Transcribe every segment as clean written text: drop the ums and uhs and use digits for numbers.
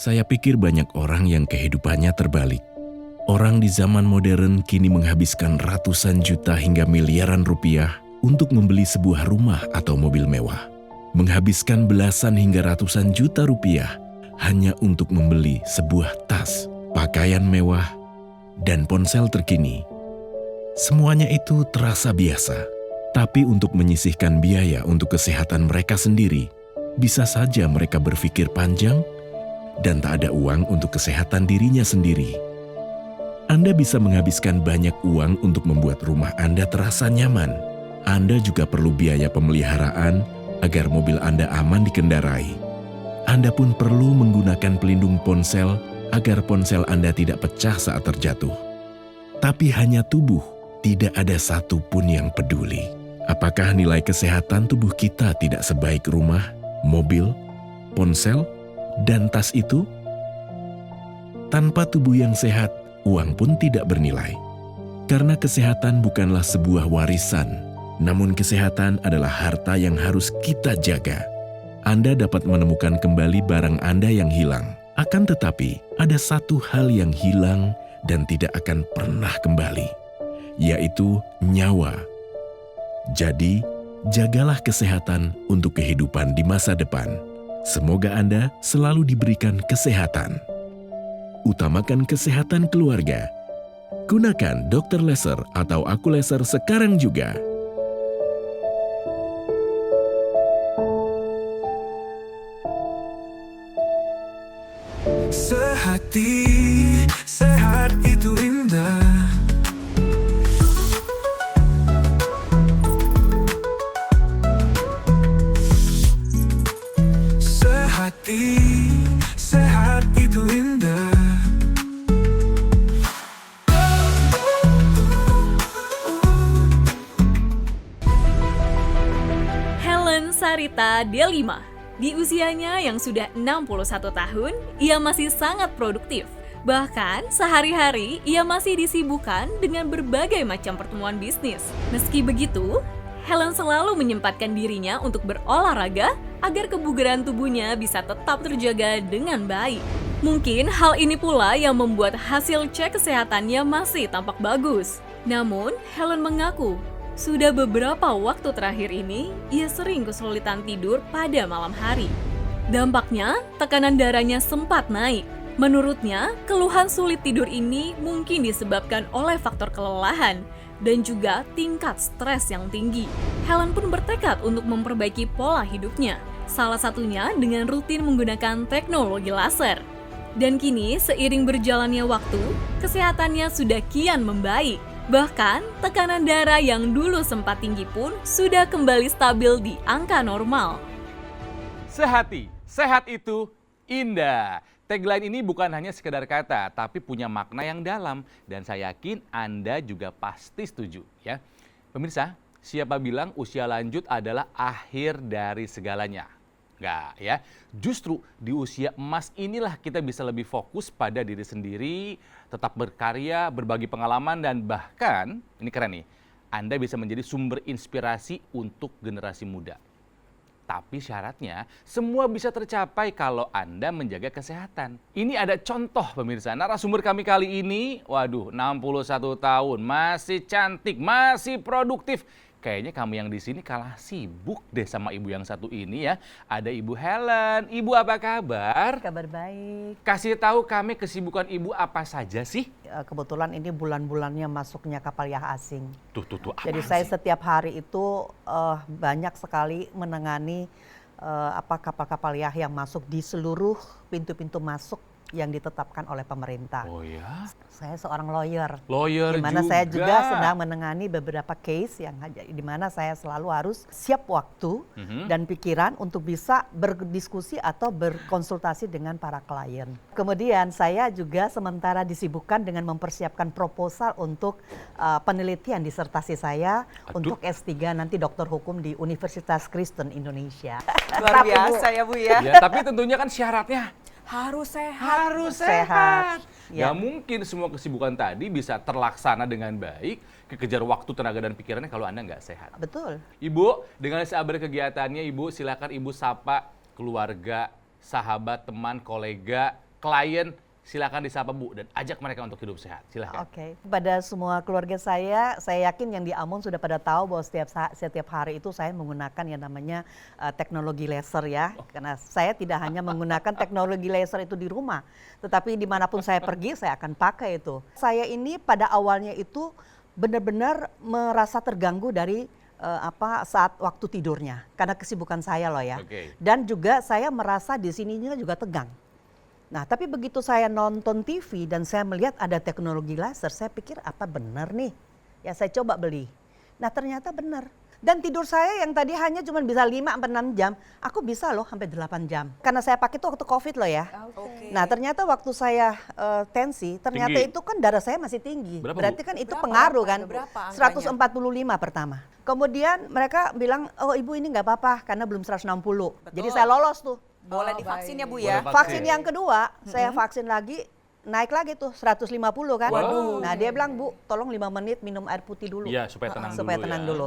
Saya pikir banyak orang yang kehidupannya terbalik. Orang di zaman modern kini menghabiskan ratusan juta hingga miliaran rupiah untuk membeli sebuah rumah atau mobil mewah. Menghabiskan belasan hingga ratusan juta rupiah hanya untuk membeli sebuah tas, pakaian mewah, dan ponsel terkini. Semuanya itu terasa biasa, tapi untuk menyisihkan biaya untuk kesehatan mereka sendiri, bisa saja mereka berpikir panjang dan tak ada uang untuk kesehatan dirinya sendiri. Anda bisa menghabiskan banyak uang untuk membuat rumah Anda terasa nyaman. Anda juga perlu biaya pemeliharaan agar mobil Anda aman dikendarai. Anda pun perlu menggunakan pelindung ponsel agar ponsel Anda tidak pecah saat terjatuh. Tapi hanya tubuh, tidak ada satupun yang peduli. Apakah nilai kesehatan tubuh kita tidak sebaik rumah, mobil, ponsel, dan tas itu? Tanpa tubuh yang sehat, uang pun tidak bernilai. Karena kesehatan bukanlah sebuah warisan, namun kesehatan adalah harta yang harus kita jaga. Anda dapat menemukan kembali barang Anda yang hilang. Akan tetapi, ada satu hal yang hilang dan tidak akan pernah kembali, yaitu nyawa. Jadi, jagalah kesehatan untuk kehidupan di masa depan. Semoga Anda selalu diberikan kesehatan. Utamakan kesehatan keluarga. Gunakan Dr. Laser atau Aku Laser sekarang juga. Sehati, sehat itu indah. Sehati, sehat itu indah. Helen Sarita Delima. Di usianya yang sudah 61 tahun, ia masih sangat produktif. Bahkan sehari-hari ia masih disibukkan dengan berbagai macam pertemuan bisnis. Meski begitu, Helen selalu menyempatkan dirinya untuk berolahraga agar kebugaran tubuhnya bisa tetap terjaga dengan baik. Mungkin hal ini pula yang membuat hasil cek kesehatannya masih tampak bagus. Namun, Helen mengaku sudah beberapa waktu terakhir ini, ia sering kesulitan tidur pada malam hari. Dampaknya, tekanan darahnya sempat naik. Menurutnya, keluhan sulit tidur ini mungkin disebabkan oleh faktor kelelahan dan juga tingkat stres yang tinggi. Helen pun bertekad untuk memperbaiki pola hidupnya, salah satunya dengan rutin menggunakan teknologi laser. Dan kini, seiring berjalannya waktu, kesehatannya sudah kian membaik. Bahkan, tekanan darah yang dulu sempat tinggi pun sudah kembali stabil di angka normal. Sehati, sehat itu indah. Tagline ini bukan hanya sekedar kata, tapi punya makna yang dalam. Dan saya yakin Anda juga pasti setuju, ya. Pemirsa, siapa bilang usia lanjut adalah akhir dari segalanya? Enggak, ya. Justru di usia emas inilah kita bisa lebih fokus pada diri sendiri, tetap berkarya, berbagi pengalaman, dan bahkan, ini keren nih, Anda bisa menjadi sumber inspirasi untuk generasi muda. Tapi syaratnya, semua bisa tercapai kalau Anda menjaga kesehatan. Ini ada contoh pemirsa, narasumber kami kali ini, waduh 61 tahun, masih cantik, masih produktif. Kayaknya kamu yang di sini kalah sibuk deh sama ibu yang satu ini ya. Ada Ibu Helen. Ibu apa kabar? Kabar baik. Kasih tahu kami kesibukan ibu apa saja sih? Kebetulan ini bulan-bulannya masuknya kapal yah asing. Tuh, apa Jadi sih? saya setiap hari itu banyak sekali menangani kapal-kapal yah yang masuk di seluruh pintu-pintu masuk yang ditetapkan oleh pemerintah. Oh ya? Saya seorang lawyer. Lawyer di mana juga. saya juga sedang menangani beberapa case yang di mana saya selalu harus siap waktu dan pikiran untuk bisa berdiskusi atau berkonsultasi dengan para klien. Kemudian saya juga sementara disibukkan dengan mempersiapkan proposal untuk penelitian disertasi saya untuk S3 nanti doktor hukum di Universitas Kristen Indonesia. Luar biasa ya Bu ya. Ya, tapi tentunya kan syaratnya Harus sehat. harus sehat. Ya. Gak mungkin semua kesibukan tadi bisa terlaksana dengan baik, kekejar waktu, tenaga, dan pikirannya kalau Anda nggak sehat. Betul. Ibu, dengan sabar kegiatannya, Ibu silakan Ibu sapa keluarga, sahabat, teman, kolega, klien, silakan disapa Bu dan ajak mereka untuk hidup sehat. Silakan. Oke. Pada semua keluarga saya yakin yang di Amon sudah pada tahu bahwa setiap hari itu saya menggunakan yang namanya teknologi laser ya. Karena saya tidak hanya menggunakan teknologi laser itu di rumah, tetapi dimanapun saya pergi saya akan pakai itu. Saya ini pada awalnya itu benar-benar merasa terganggu dari saat waktu tidurnya karena kesibukan saya loh ya. Oke. Dan juga saya merasa di sininya juga tegang. Nah, tapi begitu saya nonton TV dan saya melihat ada teknologi laser, saya pikir apa benar nih? Ya saya coba beli. Nah, ternyata benar. Dan tidur saya yang tadi hanya cuma bisa 5-6 jam, aku bisa loh sampai 8 jam. Karena saya pakai itu waktu Covid loh ya. Oke. Nah, ternyata waktu saya tensi, ternyata Tinggi. itu kan darah saya masih tinggi. Berapa, Bu? Berarti kan itu Berapa pengaruh kan. angkanya? Berapa angkanya? 145 pertama. Kemudian mereka bilang, oh ibu ini nggak apa-apa karena belum 160. Jadi Betul. saya lolos tuh. Boleh Oh, divaksin ya Bu Boleh ya? vaksin. Vaksin yang kedua, saya vaksin lagi, naik lagi tuh 150 kan. Waduh. Nah dia bilang, Bu tolong 5 menit minum air putih dulu. Iya, supaya tenang Supaya dulu tenang ya. dulu.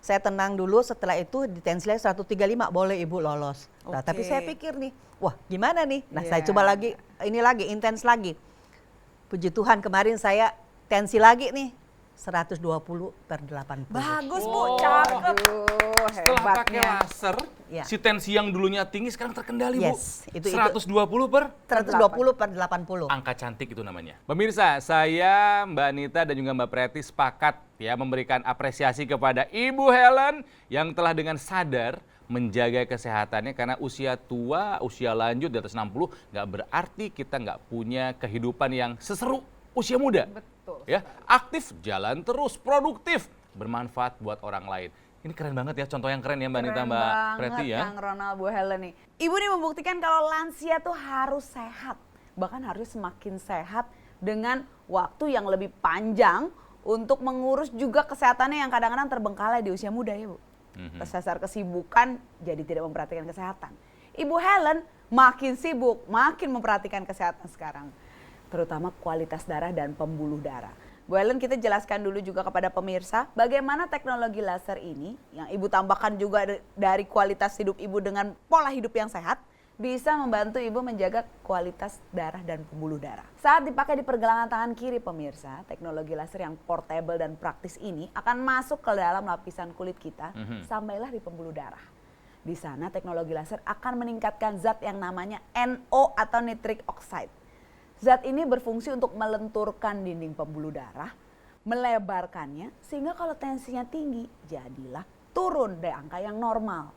Saya tenang dulu, setelah itu di tensi lagi 135, boleh Ibu lolos. Nah tapi Oke. saya pikir nih, wah gimana nih? Nah saya Iya. coba lagi, ini lagi, intens lagi. Puji Tuhan kemarin saya tensi lagi nih, 120/80. Bagus Bu, Oh. cakep. Setelah pakai laser, Ya. si tensi yang dulunya tinggi sekarang terkendali, Yes, Bu. itu. 120 per 120/80. angka cantik itu namanya. Pemirsa, saya, Mbak Anita dan juga Mbak Preti sepakat ya memberikan apresiasi kepada Ibu Helen yang telah dengan sadar menjaga kesehatannya karena usia tua, usia lanjut di atas 60 nggak berarti kita nggak punya kehidupan yang seseru usia muda. Betul. Ya, aktif, jalan terus, produktif, bermanfaat buat orang lain. Ini keren banget ya, contoh yang keren ya Mbak Anita, Mbak Preti ya. Kang Ronald, Bu Helen nih. Ibu nih membuktikan kalau lansia tuh harus sehat. Bahkan harus semakin sehat dengan waktu yang lebih panjang untuk mengurus juga kesehatannya yang kadang-kadang terbengkalai di usia muda ya Bu. Tersasar kesibukan jadi tidak memperhatikan kesehatan. Ibu Helen makin sibuk, makin memperhatikan kesehatan sekarang. Terutama kualitas darah dan pembuluh darah. Bu Helen, kita jelaskan dulu juga kepada pemirsa bagaimana teknologi laser ini yang Ibu tambahkan juga dari kualitas hidup Ibu dengan pola hidup yang sehat bisa membantu Ibu menjaga kualitas darah dan pembuluh darah. Saat dipakai di pergelangan tangan kiri pemirsa, teknologi laser yang portable dan praktis ini akan masuk ke dalam lapisan kulit kita sampailah di pembuluh darah. Di sana teknologi laser akan meningkatkan zat yang namanya NO atau nitric oxide. Zat ini berfungsi untuk melenturkan dinding pembuluh darah, melebarkannya sehingga kalau tensinya tinggi jadilah turun dari angka yang normal.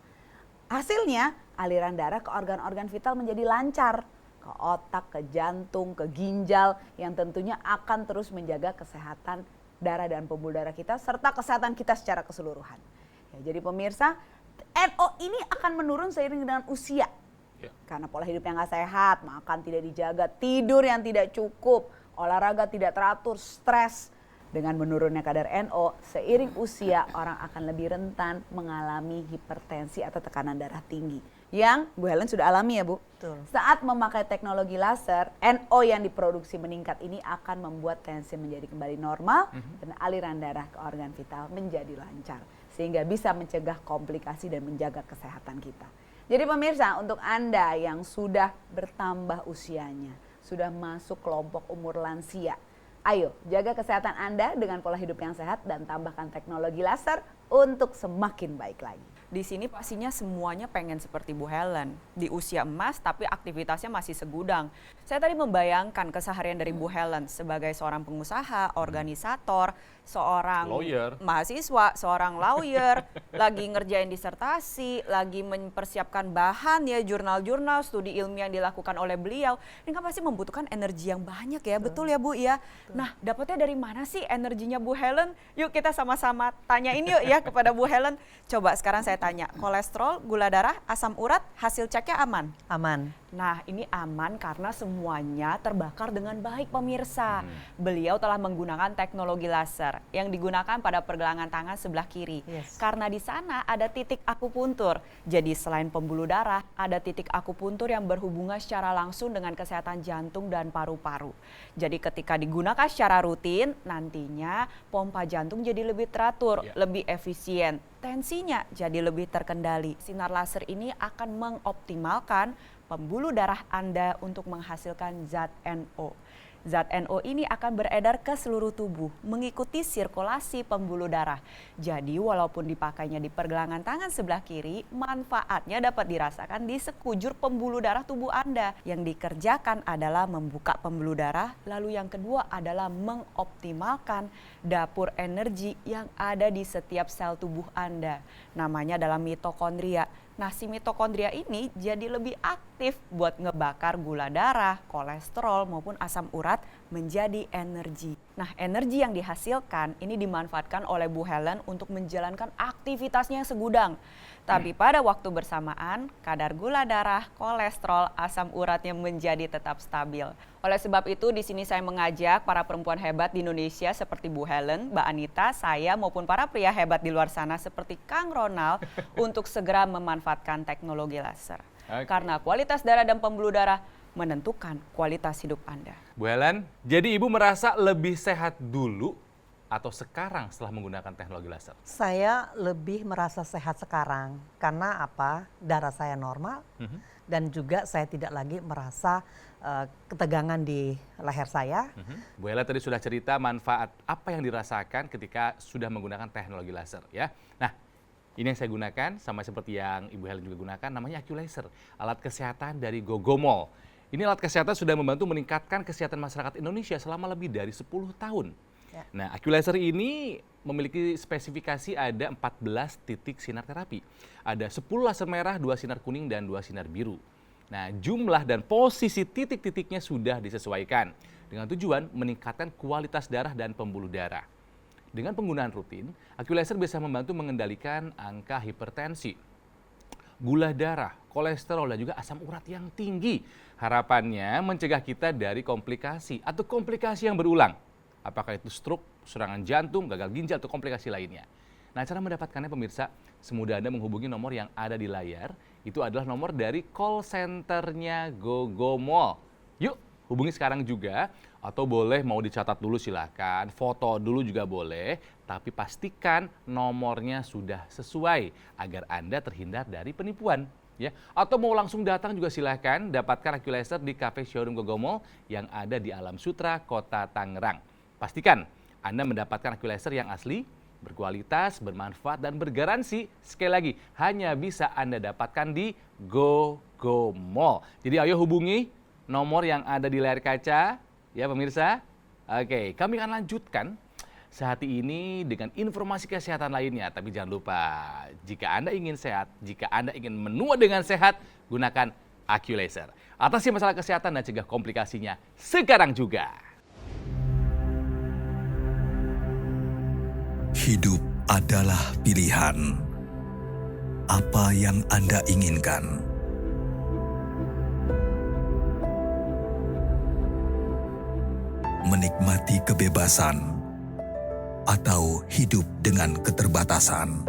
Hasilnya aliran darah ke organ-organ vital menjadi lancar, ke otak, ke jantung, ke ginjal yang tentunya akan terus menjaga kesehatan darah dan pembuluh darah kita serta kesehatan kita secara keseluruhan. Ya, jadi pemirsa, NO ini akan menurun seiring dengan usia. Karena pola hidup yang gak sehat, makan tidak dijaga, tidur yang tidak cukup, olahraga tidak teratur, stres. Dengan menurunnya kadar NO, seiring usia orang akan lebih rentan mengalami hipertensi atau tekanan darah tinggi. Yang Bu Helen sudah alami ya Bu? Betul. Saat memakai teknologi laser, NO yang diproduksi meningkat ini akan membuat tensi menjadi kembali normal dan aliran darah ke organ vital menjadi lancar. Sehingga bisa mencegah komplikasi dan menjaga kesehatan kita. Jadi pemirsa, untuk Anda yang sudah bertambah usianya, sudah masuk kelompok umur lansia, ayo jaga kesehatan Anda dengan pola hidup yang sehat dan tambahkan teknologi laser untuk semakin baik lagi. Di sini pastinya semuanya pengen seperti Bu Helen, di usia emas tapi aktivitasnya masih segudang. Saya tadi membayangkan keseharian dari Bu Helen sebagai seorang pengusaha, organisator, seorang Lawyer. mahasiswa, seorang lawyer, lagi ngerjain disertasi, lagi mempersiapkan bahan ya, jurnal-jurnal, studi ilmiah yang dilakukan oleh beliau. Ini kan pasti membutuhkan energi yang banyak ya, betul ya Bu ya? Nah, dapatnya dari mana sih energinya Bu Helen? Yuk kita sama-sama tanyain yuk ya kepada Bu Helen. Coba sekarang saya tanya, kolesterol, gula darah, asam urat, hasil ceknya aman? Aman. Nah, ini aman karena semuanya terbakar dengan baik pemirsa. Beliau telah menggunakan teknologi laser yang digunakan pada pergelangan tangan sebelah kiri. Yes. Karena di sana ada titik akupuntur. Jadi selain pembuluh darah, ada titik akupuntur yang berhubungan secara langsung dengan kesehatan jantung dan paru-paru. Jadi ketika digunakan secara rutin, nantinya pompa jantung jadi lebih teratur, lebih efisien. Tensinya jadi lebih terkendali. Sinar laser ini akan mengoptimalkan pembuluh darah Anda untuk menghasilkan zat NO. Zat NO ini akan beredar ke seluruh tubuh, mengikuti sirkulasi pembuluh darah. Jadi walaupun dipakainya di pergelangan tangan sebelah kiri, manfaatnya dapat dirasakan di sekujur pembuluh darah tubuh Anda. Yang dikerjakan adalah membuka pembuluh darah, lalu yang kedua adalah mengoptimalkan dapur energi yang ada di setiap sel tubuh Anda. Namanya adalah mitokondria. Nah, si mitokondria ini jadi lebih aktif buat ngebakar gula darah, kolesterol maupun asam urat menjadi energi. Nah, energi yang dihasilkan ini dimanfaatkan oleh Bu Helen untuk menjalankan aktivitasnya yang segudang. Tapi pada waktu bersamaan, kadar gula darah, kolesterol, asam uratnya menjadi tetap stabil. Oleh sebab itu, di sini saya mengajak para perempuan hebat di Indonesia seperti Bu Helen, Mbak Anita, saya maupun para pria hebat di luar sana seperti Kang Ronald untuk segera memanfaatkan teknologi laser. Karena kualitas darah dan pembuluh darah menentukan kualitas hidup Anda. Bu Helen, jadi Ibu merasa lebih sehat dulu atau sekarang setelah menggunakan teknologi laser? Saya lebih merasa sehat sekarang karena apa? Darah saya normal dan juga saya tidak lagi merasa ketegangan di leher saya. Bu Helen tadi sudah cerita manfaat apa yang dirasakan ketika sudah menggunakan teknologi laser ya. Nah, ini yang saya gunakan sama seperti yang Ibu Helen juga gunakan, namanya AccuLaser, alat kesehatan dari Gogomol. Ini alat kesehatan sudah membantu meningkatkan kesehatan masyarakat Indonesia selama lebih dari 10 tahun. Nah, AccuLaser ini memiliki spesifikasi ada 14 titik sinar terapi. Ada 10 laser merah, 2 sinar kuning, dan 2 sinar biru. Nah, jumlah dan posisi titik-titiknya sudah disesuaikan dengan tujuan meningkatkan kualitas darah dan pembuluh darah. Dengan penggunaan rutin, AccuLaser bisa membantu mengendalikan angka hipertensi, gula darah, kolesterol, dan juga asam urat yang tinggi. Harapannya mencegah kita dari komplikasi atau komplikasi yang berulang. Apakah itu stroke, serangan jantung, gagal ginjal, atau komplikasi lainnya. Nah, cara mendapatkannya pemirsa, semudah Anda menghubungi nomor yang ada di layar. Itu adalah nomor dari call centernya Gogomol. Yuk, hubungi sekarang juga. Atau boleh mau dicatat dulu silahkan, foto dulu juga boleh. Tapi pastikan nomornya sudah sesuai agar Anda terhindar dari penipuan. Ya, atau mau langsung datang juga silahkan dapatkan AccuLaser di Cafe Showroom Gogomol yang ada di Alam Sutra, Kota Tangerang. Pastikan Anda mendapatkan AccuLaser yang asli, berkualitas, bermanfaat, dan bergaransi. Sekali lagi, hanya bisa Anda dapatkan di Gogomol. Jadi ayo hubungi nomor yang ada di layar kaca, ya pemirsa. Oke, kami akan lanjutkan sehati ini dengan informasi kesehatan lainnya. Tapi jangan lupa, jika Anda ingin sehat, jika Anda ingin menua dengan sehat, gunakan AccuLaser. Atasi masalah kesehatan dan cegah komplikasinya sekarang juga. Hidup adalah pilihan. Apa yang Anda inginkan? Menikmati kebebasan atau hidup dengan keterbatasan?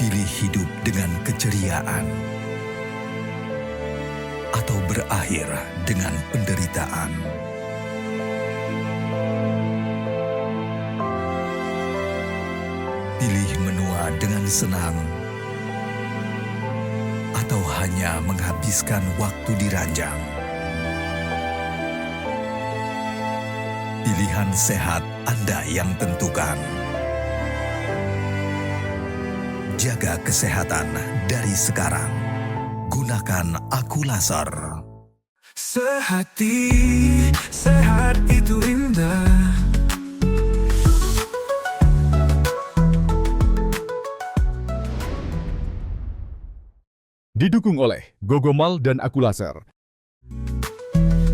Pilih hidup dengan keceriaan atau berakhir dengan penderitaan? Pilih menua dengan senang atau hanya menghabiskan waktu di ranjang? Pilihan sehat Anda yang tentukan. Jaga kesehatan dari sekarang. Gunakan AccuLaser. Sehati, sehat itu indah. Didukung oleh Gogomol dan AccuLaser.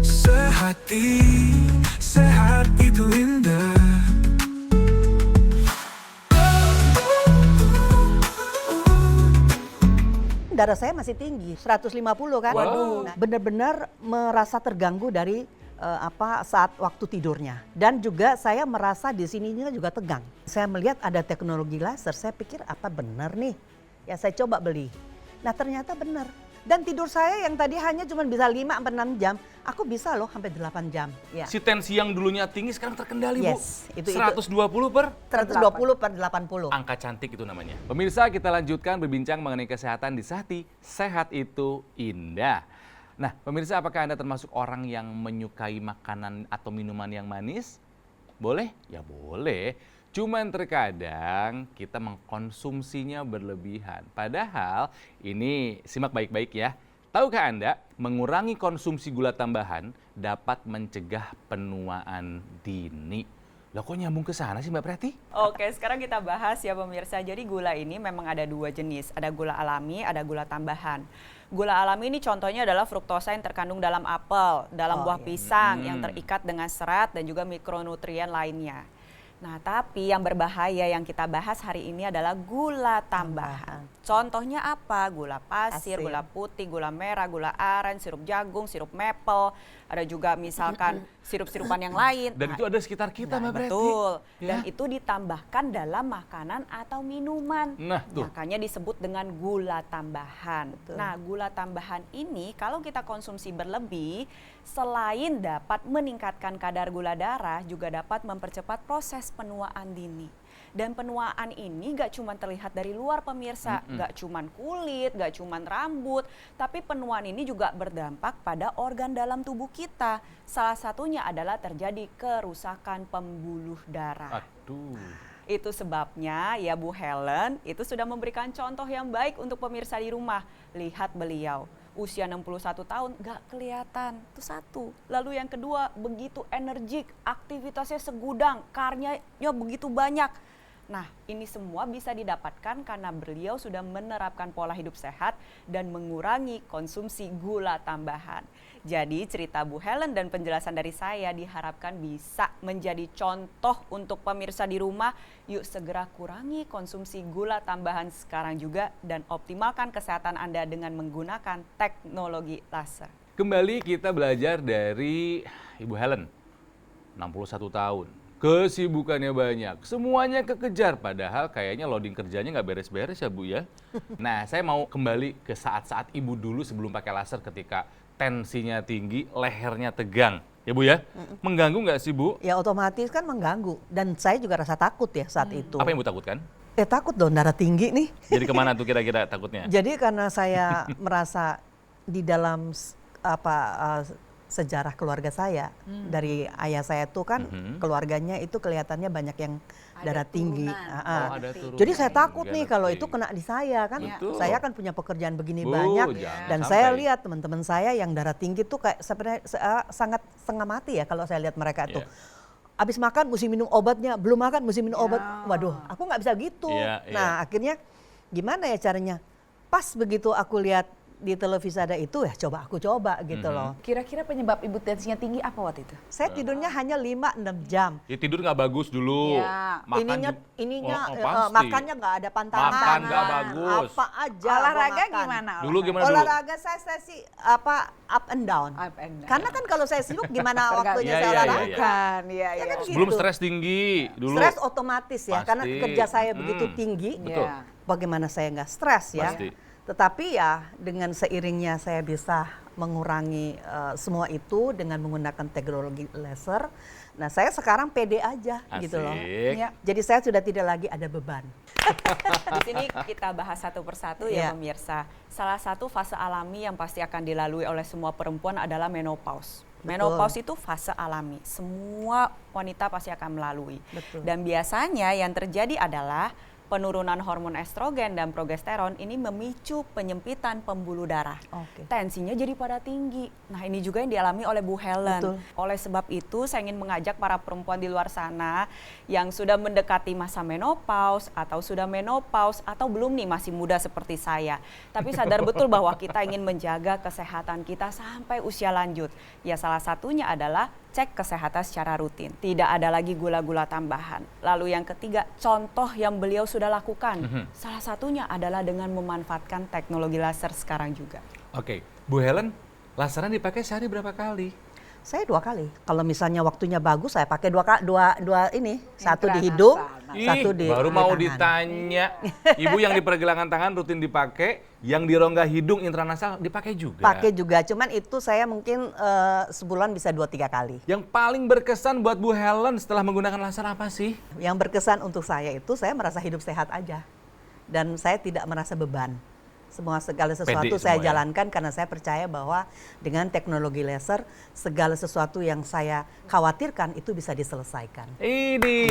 Sehati, sehat itu indah. Darah saya masih tinggi, 150 kan. Waduh. Nah, benar-benar merasa terganggu dari saat waktu tidurnya. Dan juga saya merasa di sininya juga tegang. Saya melihat ada teknologi laser, saya pikir apa benar nih? Ya saya coba beli. Nah ternyata benar, Dan tidur saya yang tadi hanya cuma bisa 5-6 jam, aku bisa loh sampai 8 jam. Ya. Si tensi yang dulunya tinggi sekarang terkendali, Yes, Bu. itu. 120 per 120/80. angka cantik itu namanya. Pemirsa, kita lanjutkan berbincang mengenai kesehatan di Sehati. Sehat itu indah. Nah, pemirsa, apakah Anda termasuk orang yang menyukai makanan atau minuman yang manis? Boleh? Ya boleh. Cuman terkadang kita mengkonsumsinya berlebihan. Padahal ini simak baik-baik ya. Tahukah Anda, mengurangi konsumsi gula tambahan dapat mencegah penuaan dini. Lah kok nyambung ke sana sih Mbak Preti? Oke, sekarang kita bahas ya pemirsa. Jadi gula ini memang ada 2 jenis. Ada gula alami, ada gula tambahan. Gula alami ini contohnya adalah fruktosa yang terkandung dalam apel, dalam buah pisang yang terikat dengan serat dan juga mikronutrien lainnya. Nah, tapi yang berbahaya yang kita bahas hari ini adalah gula tambahan. Contohnya apa? Gula pasir, gula putih, gula merah, gula aren, sirup jagung, sirup maple, ada juga misalkan sirup-sirupan yang lain. Dan itu ada sekitar kita, Mbak Preti. Betul. Ya. Dan itu ditambahkan dalam makanan atau minuman. Nah, tuh. Makanya disebut dengan gula tambahan. Nah, gula tambahan ini kalau kita konsumsi berlebih, selain dapat meningkatkan kadar gula darah, juga dapat mempercepat proses penuaan dini. Dan penuaan ini gak cuma terlihat dari luar pemirsa, gak cuma kulit, gak cuma rambut, tapi penuaan ini juga berdampak pada organ dalam tubuh kita. Salah satunya adalah terjadi kerusakan pembuluh darah. Aduh. Itu sebabnya ya Bu Helen itu sudah memberikan contoh yang baik untuk pemirsa di rumah. Lihat beliau, usia 61 tahun gak kelihatan, itu satu. Lalu yang kedua, begitu energik, aktivitasnya segudang, karyanya begitu banyak. Nah, ini semua bisa didapatkan karena beliau sudah menerapkan pola hidup sehat dan mengurangi konsumsi gula tambahan. Jadi cerita Bu Helen dan penjelasan dari saya diharapkan bisa menjadi contoh untuk pemirsa di rumah. Yuk segera kurangi konsumsi gula tambahan sekarang juga dan optimalkan kesehatan Anda dengan menggunakan teknologi laser. Kembali kita belajar dari Ibu Helen, 61 tahun. Kesibukannya banyak, semuanya kekejar, padahal kayaknya loading kerjanya nggak beres-beres ya Bu ya. Nah, saya mau kembali ke saat-saat Ibu dulu sebelum pakai laser ketika tensinya tinggi, lehernya tegang. Ya Bu ya, mengganggu nggak sih Bu? Ya otomatis kan mengganggu dan saya juga rasa takut ya saat itu. Apa yang Bu takutkan? Takut dong darah tinggi nih. Jadi kemana tuh kira-kira takutnya? Jadi karena saya merasa di dalam sejarah keluarga saya, dari ayah saya tuh kan keluarganya itu kelihatannya banyak yang darah tinggi. Ada turunan. Jadi saya takut nih kalau Genetik. itu kena di saya kan. Betul. Saya kan punya pekerjaan begini Bu, banyak jangan dan sampai. saya lihat teman-teman saya yang darah tinggi tuh kayak sebenarnya sangat setengah mati ya kalau saya lihat mereka tuh. Abis makan mesti minum obatnya, belum makan mesti minum obat. Waduh, aku nggak bisa gitu. Nah, akhirnya gimana ya caranya? Pas begitu aku lihat di televisi ada itu ya coba gitu loh. Kira-kira penyebab ibu tensinya tinggi apa waktu itu? Saya tidurnya hanya 5-6 jam. Ya tidur nggak bagus dulu. Ya. Makan Makannya nggak ada pantangan. Makan nggak bagus. Apa aja. Olahraga gua makan. gimana? Dulu gimana dulu? Olahraga saya sih up and down. Up and down. Karena kan kalau saya sibuk gimana waktunya Iya, saya iya, olahraga. iya. Kan, iya, Ya iya. kan Belum gitu. stres tinggi dulu. Stres otomatis ya, karena Pasti. kerja saya begitu tinggi. Betul. Iya. Bagaimana saya nggak stres ya? Pasti. Tetapi ya dengan seiringnya saya bisa mengurangi semua itu dengan menggunakan teknologi laser. Nah saya sekarang pede aja gitu loh. Asik. Ya. Jadi saya sudah tidak lagi ada beban. Di sini kita bahas satu persatu ya pemirsa. Salah satu fase alami yang pasti akan dilalui oleh semua perempuan adalah menopause. Menopause itu fase alami. Semua wanita pasti akan melalui. Betul. Dan biasanya yang terjadi adalah penurunan hormon estrogen dan progesteron ini memicu penyempitan pembuluh darah. Oke. Tensinya jadi pada tinggi. Nah, ini juga yang dialami oleh Bu Helen. Betul. Oleh sebab itu, saya ingin mengajak para perempuan di luar sana yang sudah mendekati masa menopause atau sudah menopause atau belum nih masih muda seperti saya. Tapi sadar betul bahwa kita ingin menjaga kesehatan kita sampai usia lanjut. Ya salah satunya adalah cek kesehatan secara rutin. Tidak ada lagi gula-gula tambahan. Lalu yang ketiga, contoh yang beliau sudah lakukan. Salah satunya adalah dengan memanfaatkan teknologi laser sekarang juga. Oke, Bu Helen, laseran dipakai sehari berapa kali? Saya 2 kali. Kalau misalnya waktunya bagus, saya pakai dua ini, satu di Intranasal. hidung, Ih, satu di baru mau tangan. ditanya. Ibu yang di pergelangan tangan rutin dipakai, yang di rongga hidung intranasal dipakai juga. Pakai juga, cuman itu saya mungkin sebulan bisa 2-3 kali. Yang paling berkesan buat Bu Helen setelah menggunakan laser apa sih? Yang berkesan untuk saya itu saya merasa hidup sehat aja. Dan saya tidak merasa beban. Segala sesuatu Pede saya semua ya? jalankan karena saya percaya bahwa dengan teknologi laser segala sesuatu yang saya khawatirkan itu bisa diselesaikan. Ini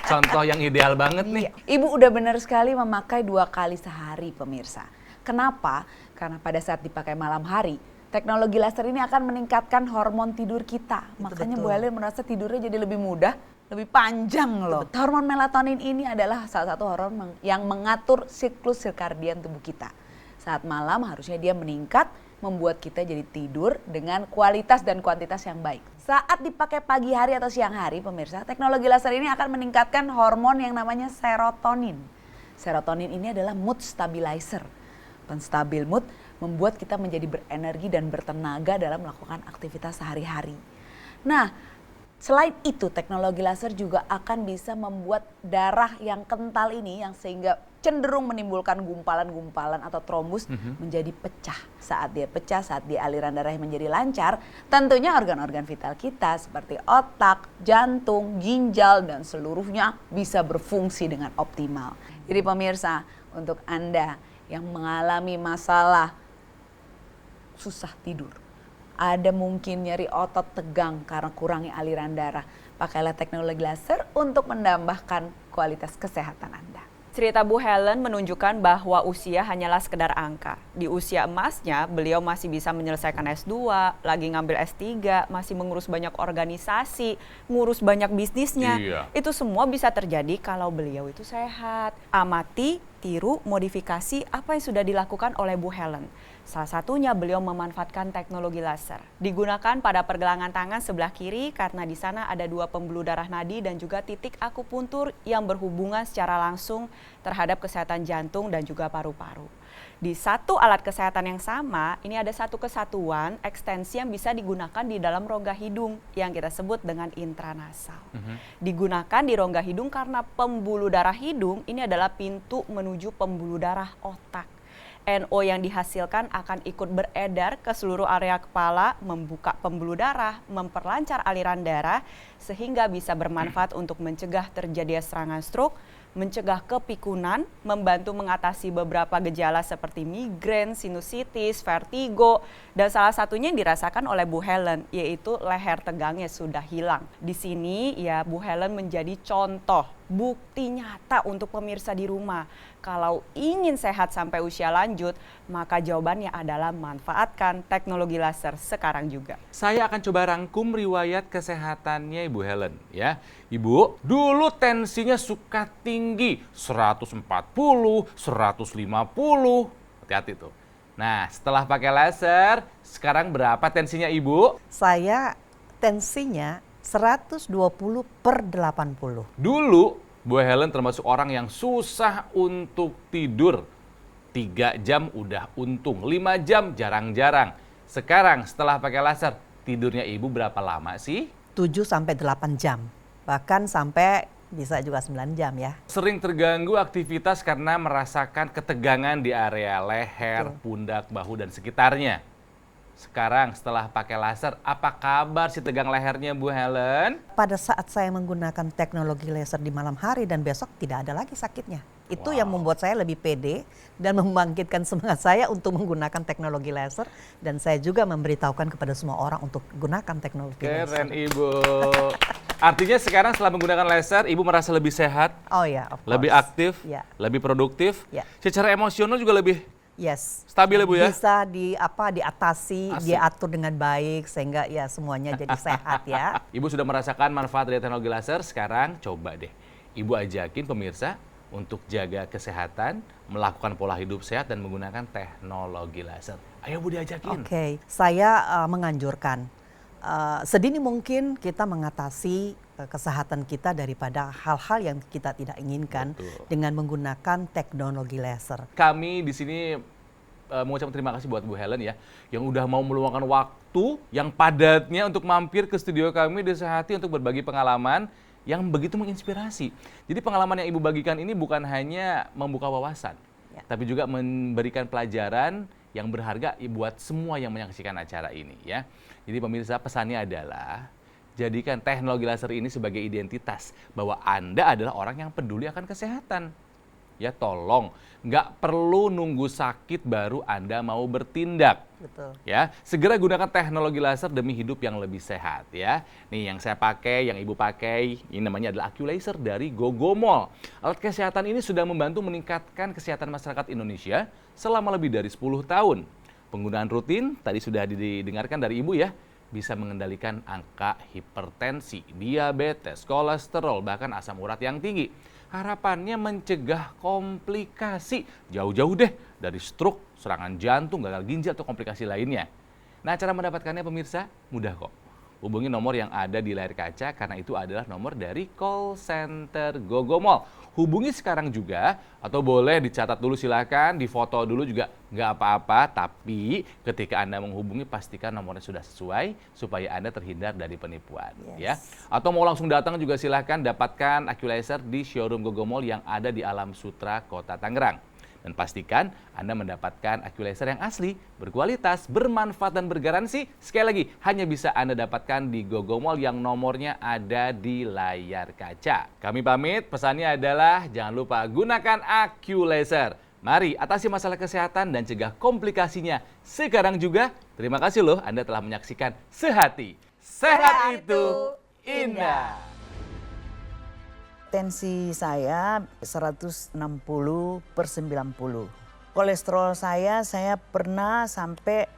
contoh yang ideal banget nih. Ibu udah benar sekali memakai 2 kali sehari pemirsa. Kenapa? Karena pada saat dipakai malam hari, teknologi laser ini akan meningkatkan hormon tidur kita. Makanya betul. Bu Helen merasa tidurnya jadi lebih mudah, lebih panjang loh. Hormon melatonin ini adalah salah satu hormon yang mengatur siklus sirkadian tubuh kita. Saat malam harusnya dia meningkat, membuat kita jadi tidur dengan kualitas dan kuantitas yang baik. Saat dipakai pagi hari atau siang hari pemirsa, teknologi laser ini akan meningkatkan hormon yang namanya serotonin. Serotonin ini adalah mood stabilizer. Penstabil mood membuat kita menjadi berenergi dan bertenaga dalam melakukan aktivitas sehari-hari. Nah, selain itu teknologi laser juga akan bisa membuat darah yang kental ini yang sehingga cenderung menimbulkan gumpalan-gumpalan atau trombus menjadi pecah. Saat dia pecah, saat dia aliran darahnya menjadi lancar, tentunya organ-organ vital kita seperti otak, jantung, ginjal dan seluruhnya bisa berfungsi dengan optimal. Jadi pemirsa, untuk Anda yang mengalami masalah susah tidur, ada mungkin nyeri otot tegang karena kurangnya aliran darah, pakailah teknologi laser untuk menambahkan kualitas kesehatan Anda. Cerita Bu Helen menunjukkan bahwa usia hanyalah sekedar angka. Di usia emasnya, beliau masih bisa menyelesaikan S2, lagi ngambil S3, masih mengurus banyak organisasi, ngurus banyak bisnisnya. Iya. Itu semua bisa terjadi kalau beliau itu sehat. Amati, tiru, modifikasi apa yang sudah dilakukan oleh Bu Helen. Salah satunya beliau memanfaatkan teknologi laser. Digunakan pada pergelangan tangan sebelah kiri karena di sana ada 2 pembuluh darah nadi dan juga titik akupuntur yang berhubungan secara langsung terhadap kesehatan jantung dan juga paru-paru. Di satu alat kesehatan yang sama, ini ada satu kesatuan ekstensi yang bisa digunakan di dalam rongga hidung yang kita sebut dengan intranasal. Digunakan di rongga hidung karena pembuluh darah hidung ini adalah pintu menuju pembuluh darah otak. NO yang dihasilkan akan ikut beredar ke seluruh area kepala, membuka pembuluh darah, memperlancar aliran darah, sehingga bisa bermanfaat untuk mencegah terjadinya serangan stroke, mencegah kepikunan, membantu mengatasi beberapa gejala seperti migrain, sinusitis, vertigo, dan salah satunya yang dirasakan oleh Bu Helen, yaitu leher tegangnya sudah hilang. Di sini ya Bu Helen menjadi contoh, bukti nyata untuk pemirsa di rumah. Kalau ingin sehat sampai usia lanjut, maka jawabannya adalah manfaatkan teknologi laser sekarang juga. Saya akan coba rangkum riwayat kesehatannya Ibu Helen ya. Ibu, dulu tensinya suka tinggi, 140, 150. Hati-hati tuh. Nah, setelah pakai laser, sekarang berapa tensinya Ibu? Saya tensinya 120/80. Dulu Bu Helen termasuk orang yang susah untuk tidur. 3 jam udah untung, 5 jam jarang-jarang. Sekarang setelah pakai laser, tidurnya Ibu berapa lama sih? 7-8 jam. Bahkan sampai bisa juga 9 jam ya. Sering terganggu aktivitas karena merasakan ketegangan di area leher, pundak, bahu, dan sekitarnya. Sekarang setelah pakai laser, apa kabar si tegang lehernya Bu Helen? Pada saat saya menggunakan teknologi laser di malam hari dan besok tidak ada lagi sakitnya. Itu yang membuat saya lebih pede dan membangkitkan semangat saya untuk menggunakan teknologi laser. Dan saya juga memberitahukan kepada semua orang untuk gunakan teknologi laser. Keren Ibu. Artinya sekarang setelah menggunakan laser, Ibu merasa lebih sehat, Oh ya, of course. lebih aktif, Ya. lebih produktif, Ya. secara emosional juga lebih Yes. stabil ya Bu ya? Bisa diatasi, Asik. diatur dengan baik sehingga ya semuanya jadi sehat ya. Ibu sudah merasakan manfaat dari teknologi laser, sekarang coba deh Ibu ajakin pemirsa untuk jaga kesehatan, melakukan pola hidup sehat dan menggunakan teknologi laser. Ayo Bu diajakin. Oke, saya menganjurkan sedini mungkin kita mengatasi kesehatan kita daripada hal-hal yang kita tidak inginkan Betul. dengan menggunakan teknologi laser. Kami di sini mengucapkan terima kasih buat Bu Helen ya, yang udah mau meluangkan waktu yang padatnya untuk mampir ke studio kami di Sehati untuk berbagi pengalaman yang begitu menginspirasi. Jadi pengalaman yang Ibu bagikan ini bukan hanya membuka wawasan, tapi juga memberikan pelajaran yang berharga buat semua yang menyaksikan acara ini ya. Jadi pemirsa, pesannya adalah jadikan teknologi laser ini sebagai identitas bahwa Anda adalah orang yang peduli akan kesehatan. Ya tolong, nggak perlu nunggu sakit baru Anda mau bertindak. Betul. Ya, segera gunakan teknologi laser demi hidup yang lebih sehat ya. Nih yang saya pakai, yang Ibu pakai, ini namanya adalah AccuLaser dari Gogomol. Alat kesehatan ini sudah membantu meningkatkan kesehatan masyarakat Indonesia selama lebih dari 10 tahun. Penggunaan rutin tadi sudah didengarkan dari Ibu ya, bisa mengendalikan angka hipertensi, diabetes, kolesterol, bahkan asam urat yang tinggi. Harapannya mencegah komplikasi jauh-jauh deh dari stroke, serangan jantung, gagal ginjal, atau komplikasi lainnya. Nah, cara mendapatkannya pemirsa mudah kok. Hubungi nomor yang ada di layar kaca karena itu adalah nomor dari call center Gogomol. Hubungi sekarang juga atau boleh dicatat dulu silakan, difoto dulu juga nggak apa-apa. Tapi ketika Anda menghubungi pastikan nomornya sudah sesuai supaya Anda terhindar dari penipuan. Ya. Atau mau langsung datang juga silahkan dapatkan AccuLaser di showroom Gogomol yang ada di Alam Sutra, Kota Tangerang. Dan pastikan Anda mendapatkan AccuLaser yang asli, berkualitas, bermanfaat, dan bergaransi. Sekali lagi, hanya bisa Anda dapatkan di Gogomol yang nomornya ada di layar kaca. Kami pamit, pesannya adalah jangan lupa gunakan AccuLaser. Mari atasi masalah kesehatan dan cegah komplikasinya sekarang juga. Terima kasih loh Anda telah menyaksikan Sehati. Sehat itu indah. Tensi saya 160/90. Kolesterol saya pernah sampai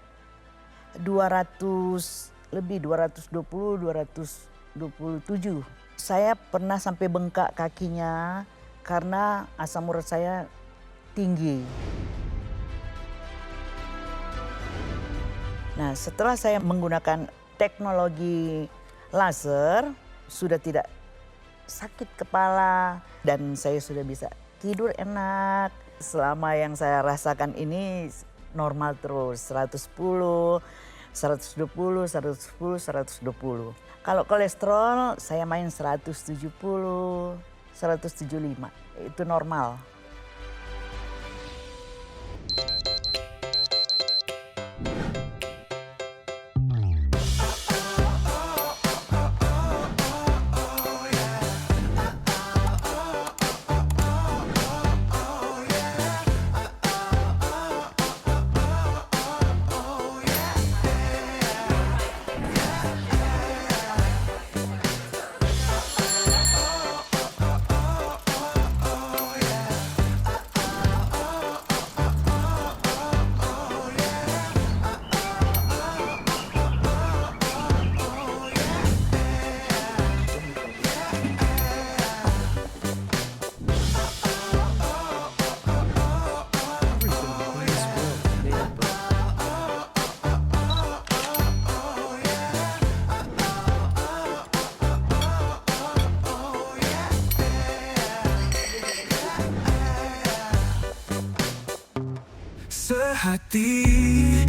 200 lebih, 220, 227. Saya pernah sampai bengkak kakinya karena asam urat saya tinggi. Nah, setelah saya menggunakan teknologi laser, sudah tidak sakit kepala dan saya sudah bisa tidur enak. Selama yang saya rasakan ini normal terus, 110, 120, 110, 120. Kalau kolesterol saya main 170, 175, itu normal. Sehati